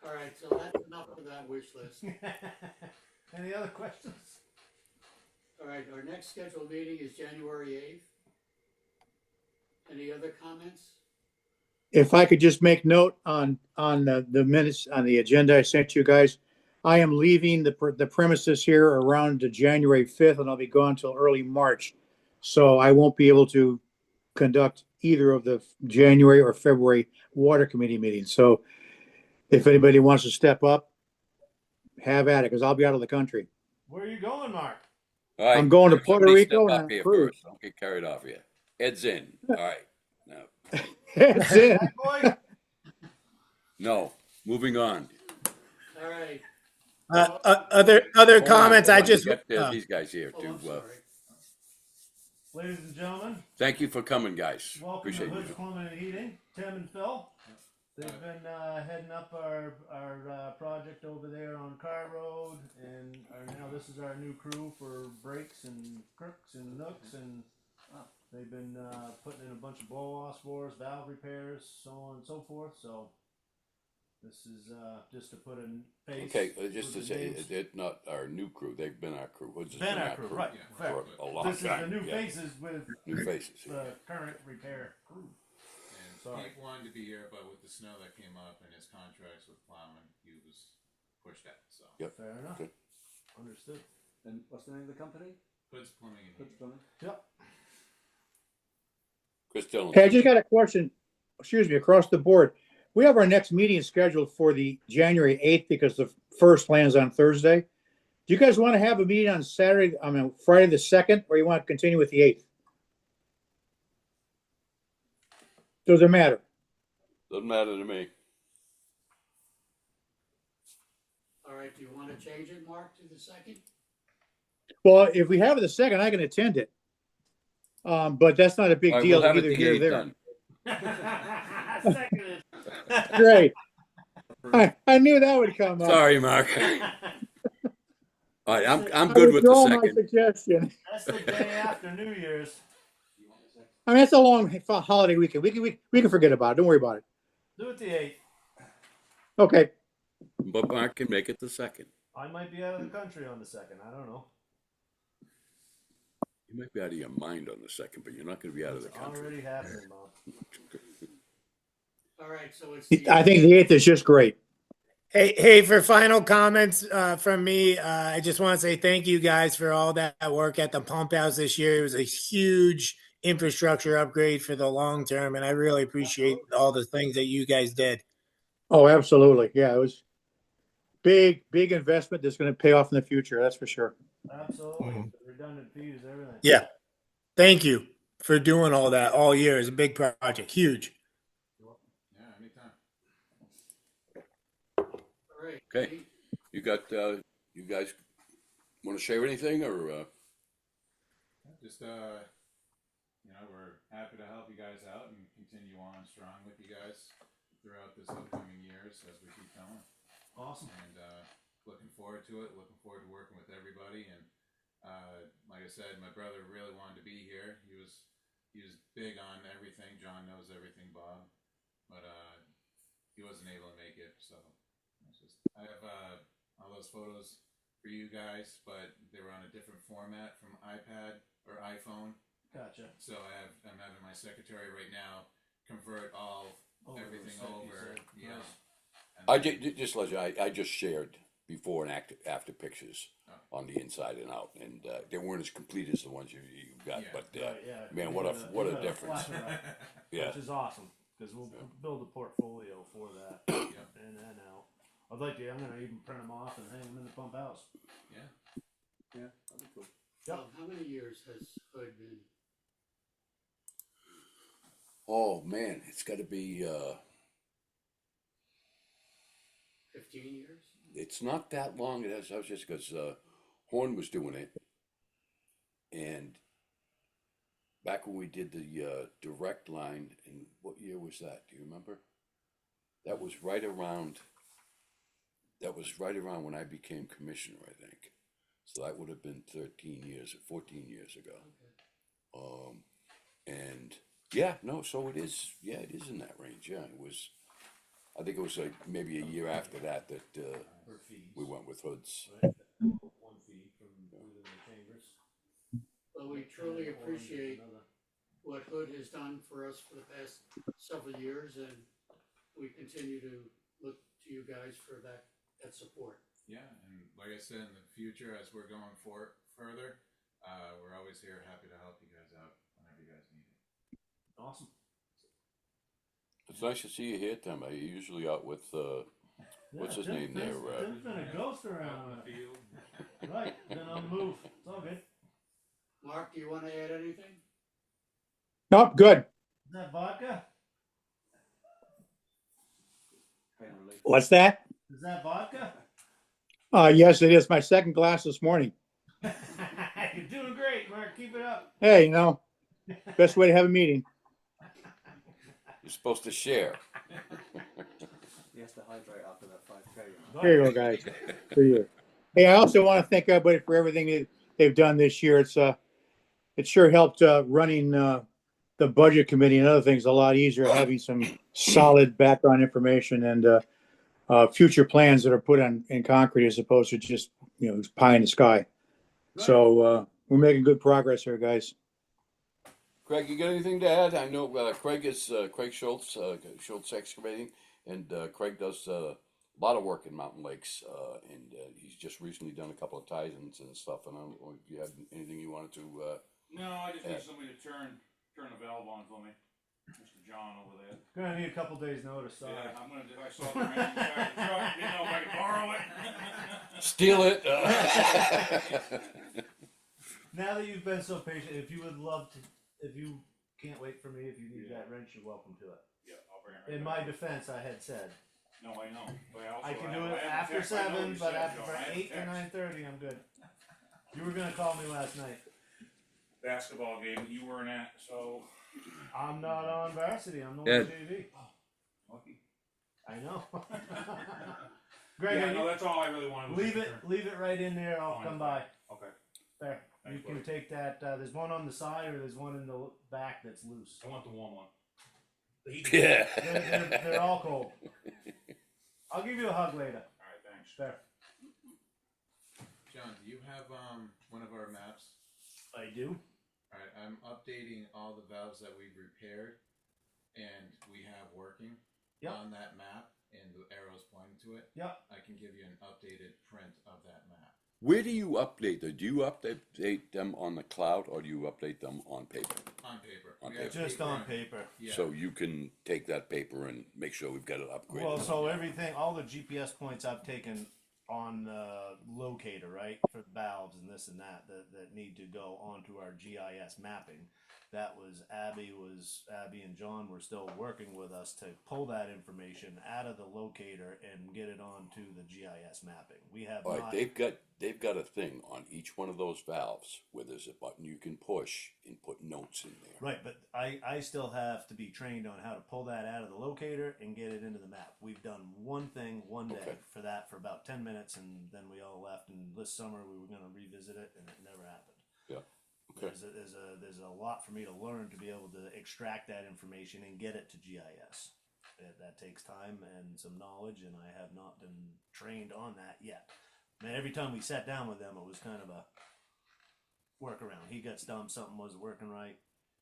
All right, so that's enough of that wish list. Any other questions? All right, our next scheduled meeting is January 8th. Any other comments? If I could just make note on the minutes on the agenda I sent you guys, I am leaving the premises here around January 5th, and I'll be gone till early March. So I won't be able to conduct either of the January or February water committee meetings. So if anybody wants to step up, have at it, because I'll be out of the country. Where are you going, Mark? All right. I'm going to Puerto Somebody Rico step and up I'm here cruise. first. Don't get carried off here. Ed's in. All right. No. That's it. That boy? No. Moving on. All right. Other Hold on, comments. hold I on. just We got these guys here Oh, too. I'm sorry. Ladies and gentlemen, Thank you for coming, guys. welcome Appreciate to Hood's you. Plumbing and Heating. Tim and Phil. They've been heading up our project over there on Car Road, and now this is our new crew for brakes and crooks and nooks, and they've been putting in a bunch of blow-offs for us, valve repairs, so on and so forth. So this is just to put a face. Okay, just to with the say, names. it's not our new crew. They've been our crew. Hoods has Been our crew, right? Fair. for a long This is time. the new Yeah. faces with New faces. the current repair crew. And Sorry. Pete wanted to be here, but with the snow that came up and his contracts with plowing, he was pushed out. So Yep. Fair enough. Good. Understood. And what's the name of the company? Hood's Plumbing and Hood's Heating. Plumbing. Yep. Chris Dillon. Hey, I just got a question, excuse me, across the board. We have our next meeting scheduled for the January 8th because the first lands on Thursday. Do you guys want to have a meeting on Friday the 2nd, or you want to continue with the 8th? Doesn't matter. Doesn't matter to me. All right, do you want to change it, Mark, to the 2nd? Well, if we have it the 2nd, I can attend it. But that's not a big All right, deal we'll have it either the here or 8th there. then. Seconded. Great. I knew that would come up. Sorry, Mark. All right, I'm I good with the withdraw my second. suggestion. That's the day after New Year's. I mean, it's a long holiday weekend. We can forget about it. Don't worry about it. Do it the 8th. Okay. But Mark can make it the second. I might be out of the country on the 2nd. I don't know. You might be out of your mind on the second, but you're not going to be out of the It's country. already happening, Bob. All right, so it's I think the 8th is just great. Hey, for final comments from me, I just want to say thank you guys for all that work at the pump house this year. It was a huge infrastructure upgrade for the long term, and I really appreciate all the things that you guys did. Oh, absolutely. Yeah, it was big investment that's going to pay off in the future. That's for sure. Absolutely. Mhm. The redundant fees, everything. Yeah, thank you for doing all that all year. It's a big project, huge. Yeah, anytime. All right. Okay. You got, you guys want to share anything or, Just we're happy to help you guys out and continue on strong with you guys throughout this upcoming years as we keep going. Awesome. And looking forward to it. Looking forward to working with everybody. And like I said, my brother really wanted to be here. He was big on everything. John knows everything, Bob, but he wasn't able to make it. So I have all those photos for you guys, but they were on a different format from iPad or iPhone. Gotcha. So I'm having my secretary right now convert everything over. Yeah. And I just let you, I just shared before and after pictures on the inside and out, and they weren't as complete as the ones you got, Yeah. but Right, yeah. man, You what gotta- a you gotta difference. flash it up, Yeah. Which is awesome because we'll build a portfolio for that. Yeah. In and out. I'd like to. I'm gonna even print them off and hang them in the pump house. Yeah. Yeah, that'd be cool. How many years has Hood been? Oh man, it's got to be. 15 years? It's not that long. It was just because Horn was doing it, and back when we did the direct line, in what year was that? Do you remember? That was right around. That was right around when I became commissioner, I think. So that would have been 13 years or 14 years ago. And yeah, no, so it is. Yeah, it is in that range. Yeah, it was. I think it was like maybe a year after that For fees. we went with Hoods. Right? 1 fee from within the chambers. Well, we truly And appreciate another. what Hood has done for us for the past several years, and we continue to look to you guys for that support. Yeah, and like I said, in the future, as we're going further, we're always here, happy to help you guys out whenever you guys need it. Awesome. It's nice to see you here, Tim. You're usually out with what's his name there? Tim's been a ghost around. Out in the field. Right. Been on the move. It's all good. Mark, do you want to add anything? Nope, good. Is that vodka? Pain relief. What's that? Is that vodka? Yes, it is my second glass this morning. You're doing great, Mark. Keep it up. Hey, best way to have a meeting. You're supposed to share. He has to hydrate after that 5K. Here you go, guys. For you. Hey, I also want to thank everybody for everything that they've done this year. It sure helped running the budget committee and other things a lot easier, having some solid background information and future plans that are put in concrete as opposed to just pie in the sky. So we're making good progress here, guys. Craig, you got anything to add? I know Craig is Craig Schultz, Schultz Excavating, and Craig does a lot of work in Mountain Lakes, and he's just recently done a couple of tie-ins and stuff. And I don't know if you had anything you wanted to. No, I just Yeah. need somebody to turn the valve on for me, Mr. John over there. Gonna need a couple days' notice. Sorry. Yeah, I'm gonna. I saw the man inside the truck. Didn't know if I could borrow it. Steal it. Now that you've been so patient, if you would love to, if you can't wait for me, if you need that wrench, you're welcome to it. Yeah, I'll bring it right In back. my defense, I had said No, I know. But also, I can do I it have after text. I know 7, you but said, after Joe. I have 8 or text. 9:30, I'm good. You were gonna call me last night. Basketball game that you weren't at, so I'm not on varsity. I'm on Yeah. JV. lucky. I know. Greg, Yeah, are no, you- that's all I really wanted. was leave to it. confirm. Leave it right in there. I'll Fine. come by. Okay. There. Thanks, You can buddy. take that. There's one on the side, or there's one in the back that's loose. I want the warm one. The heat. Yeah. They're all cold. I'll give you a hug later. All right, thanks. There. John, do you have one of our maps? I do. All right, I'm updating all the valves that we've repaired and we have working Yep. on that map. and the arrows pointing to it, Yep. I can give you an updated print of that map. Where do you update them? Do you update them on the cloud or do you update them on paper? On paper. On We have paper. Just paper on and- paper. Yeah. So you can take that paper and make sure we've got it upgraded. Well, so everything, all the GPS points I've taken on the locator, right, for valves and this and that need to go onto our GIS mapping. That was Abby and John were still working with us to pull that information out of the locator and get it onto the GIS mapping. We have All right, not. they've got a thing on each one of those valves where there's a button you can push and put notes in there. Right, but I still have to be trained on how to pull that out of the locator and get it into the map. We've done one thing one day Okay. for that for about 10 minutes, and then we all left. And this summer we were going to revisit it, and it never happened. Yeah. Okay. There's a lot for me to learn to be able to extract that information and get it to GIS. That takes time and some knowledge, and I have not been trained on that yet. Man, every time we sat down with them, it was kind of a workaround. He got stumped, something wasn't working right,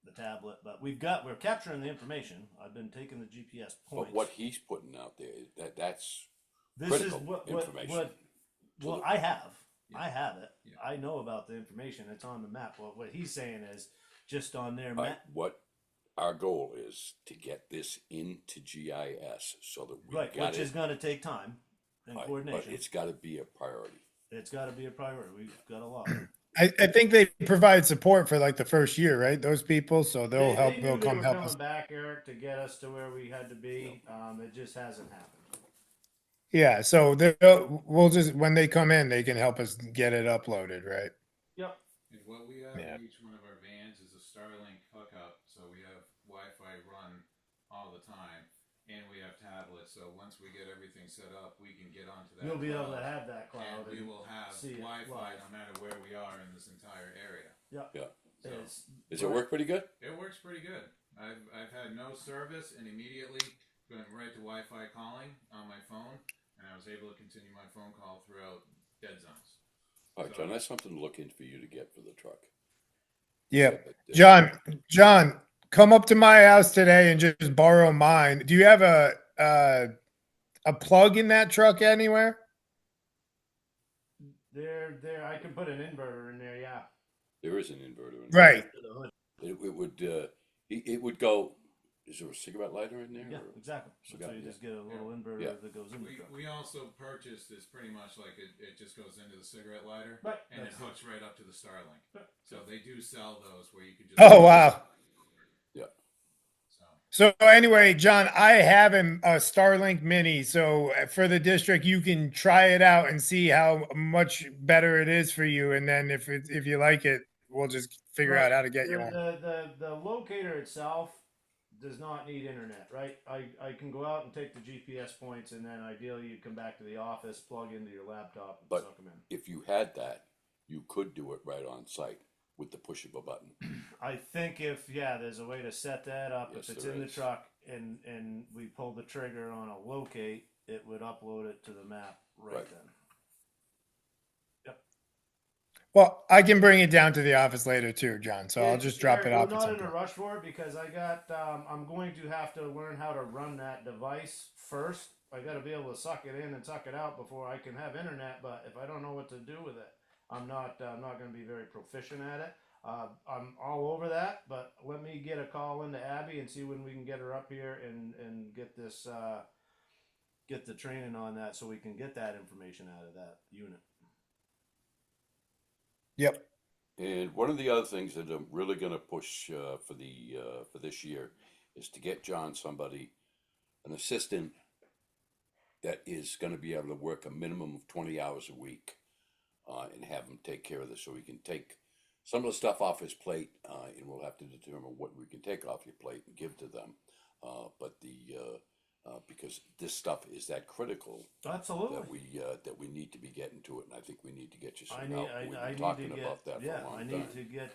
the tablet, but we're capturing the information. I've been taking the GPS points. But what he's putting out there, that's this critical is what information. well, the- I have. Yeah. I have it. Yeah. I know about the information. It's on the map. What he's saying is just on their All right, map. what our goal is to get this into GIS so that we Right, got which it. is going to take time and Right, coordination. but it's got to be a priority. It's got to be a priority. We've got a lot. I think they provide support for like the first year, right? Those people, so they'll help. They They'll knew they come were help coming us. back, Eric, to get us to where we had to be. It just hasn't happened. Yeah, so we'll just when they come in, they can help us get it uploaded, right? Yep. And what we have Yeah. in each one of our vans is a Starlink hookup, so we have Wi-Fi run all the time, and we have tablets. So once we get everything set up, we can get onto that. You'll be able cloud, to have that cloud. and we will have see it Wi-Fi live. no matter where we are in this entire area. Yep. Yeah. So Does it work pretty good? it works pretty good. I've had no service, and immediately went right to Wi-Fi calling on my phone, and I was able to continue my phone call throughout dead zones. All right, John, that's something to look into for you to get for the truck. Yeah, But, John, come up to my house today and just borrow mine. Do you have a plug in that truck anywhere? There. I can put an inverter in there. Yeah. there is an inverter in Right. To the hood. there. It would go. Is there a cigarette lighter in there? Yeah, or- exactly. So Forgot, you yeah. just get a little inverter Yeah. that goes in the truck. We also purchased this pretty much like it just goes into the cigarette lighter, Right. and it That's hooks right up to the Starlink. Right. So they do sell those where you can just. Oh wow. Yeah. So So anyway, John, I have a Starlink Mini. So for the district, you can try it out and see how much better it is for you. And then if you like it, we'll just figure out how to get you one. The locator itself does not need internet, right? I can go out and take the GPS points, and then ideally you come back to the office, plug into your laptop, and But- suck them in. If you had that, you could do it right on site with the push of a button. I think there's a way to set that up. Yes, if it's there in the is. truck and we pull the trigger on a locate, it would upload it to the map right Right. then. Well, I can bring it down to the office later too, John. So I'll just drop it off. We're at not some in a point. rush for it because I got. I'm going to have to learn how to run that device first. I got to be able to suck it in and suck it out before I can have internet. But if I don't know what to do with it, I'm not going to be very proficient at it. I'm all over that, but let me get a call into Abby and see when we can get her up here and get this get the training on that so we can get that information out of that unit. Yep. And one of the other things that I'm really going to push for this year is to get John an assistant that is going to be able to work a minimum of 20 hours a week, and have him take care of this, so he can take some of the stuff off his plate, and we'll have to determine what we can take off your plate and give to them. Because this stuff is that critical Absolutely. that we need to be getting to it, and I think we need to get you some I help. need, We've I been need talking to get, about that for a long I time. need to get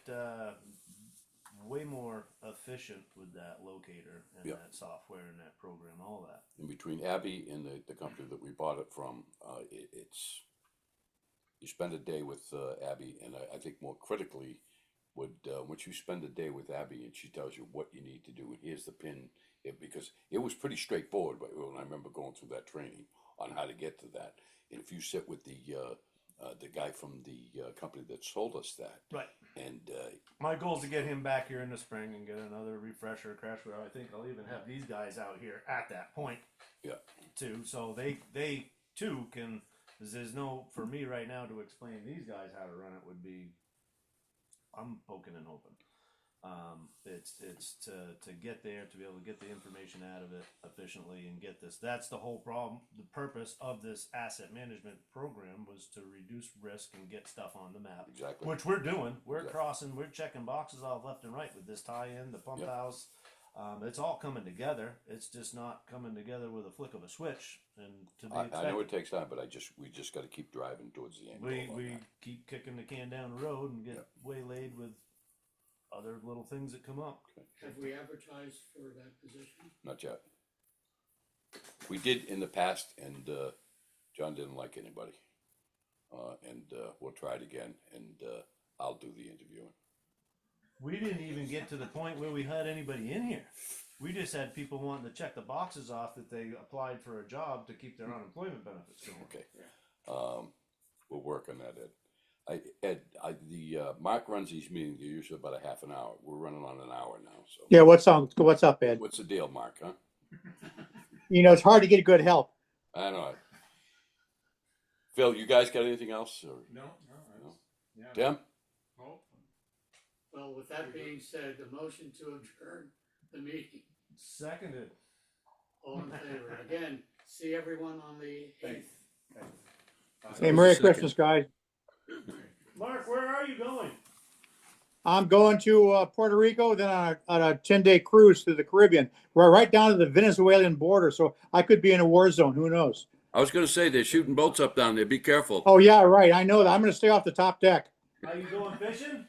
way more efficient with that locator and Yeah. that software and that program, all that. And between Abby and the company that we bought it from, it's you spend a day with Abby, and I think more critically, once you spend a day with Abby and she tells you what you need to do, and here's the pin, because it was pretty straightforward, but when I remember going through that training on how to get to that. And if you sit with the guy from the company that sold us that, Right. and My goal is to get him back here in the spring and get another refresher crash wheel. I think I'll even have these guys out here at that point yeah, too, so they too can. 'Cause there's no, for me right now to explain these guys how to run it would be, I'm poking and hoping. It's to get there, to be able to get the information out of it efficiently and get this. That's the whole problem. The purpose of this asset management program was to reduce risk and get stuff on the map, exactly. which we're doing. We're Exactly. crossing, we're checking boxes off left and right with this tie-in, the pump Yep. house. It's all coming together. It's just not coming together with a flick of a switch. And to be I expected. know it takes time, but we just got to keep driving towards the end. goal on We that. keep kicking the can down the road and get Yep. waylaid with other little things that come up. Have we advertised for that position? Not yet. We did in the past, and John didn't like anybody. And we'll try it again, and I'll do the interviewing. We didn't even get to the point where we had anybody in here. We just had people wanting to check the boxes off that they applied for a job to keep their unemployment benefits going. Okay. We'll work on that, Ed. Mark runs these meetings. They're usually about a half an hour. We're running on an hour now. So Yeah, what's up, Ed? what's the deal, Mark? Huh? You know, it's hard to get good help. I know. Phil, you guys got anything else? Or No, No. yeah. Tim? Oh, Well, with that being said, the motion to adjourn the meeting, Seconded. all in favor. Again, see everyone on the 8th. Hey, Merry Second. Christmas, guys. Mark, where are you going? I'm going to Puerto Rico, then on a 10-day cruise to the Caribbean. We're right down to the Venezuelan border, so I could be in a war zone. Who knows? I was going to say they're shooting boats up down there. Be careful. Oh yeah, right. I know that. I'm going to stay off the top deck. Are you going fishing?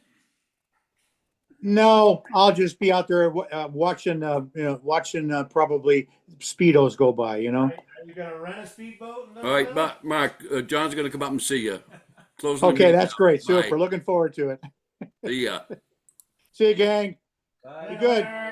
No, I'll just be out there watching. Probably speedos go by. You know. Are you gonna rent a speedboat? And All right, Mark. John's going to come up and see you. Closing the Okay, meeting that's now. great. Bye. Super. Looking forward to it. See ya. See you, gang. Bye. Be good. Bye.